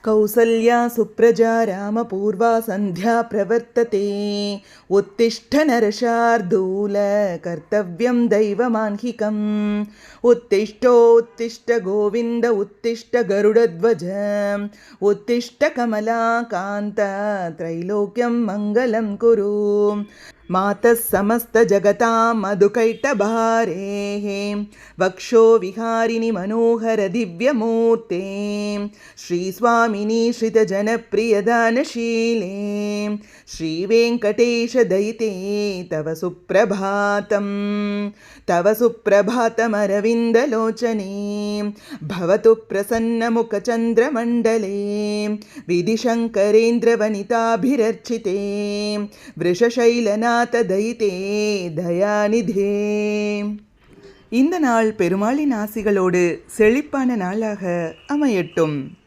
कौसल्या सुप्रजा रामपूर्वा सन्ध्या प्रवर्तते। उत्तिष्ठ नरशार्दूल कर्तव्यं दैवमान्हिकम्। उत्तिष्ठोत्तिष्ठ गोविन्द उत्तिष्ठ गरुडध्वज। उत्तिष्ठ कमलाकान्त त्रैलोक्यं मङ्गलं कुरु। मातः समस्तजगतां मधुकैटभारेः वक्षो विहारिणि मनोहर दिव्यमूर्ते। श्रीस्वामिनी श्रितजनप्रियदानशीले श्रीवेङ्कटेशदयिते तव सुप्रभातम्। तव सुप्रभातमरविन्दलोचने भवतु प्रसन्नमुखचन्द्रमण्डले। विधिशङ्करेन्द्रवनिताभिरर्चिते वृषशैलनाथदयिते தயாநிதே. இந்த நாள் பெருமாளின் ஆசிகளோடு செழிப்பான நாளாக அமையட்டும்.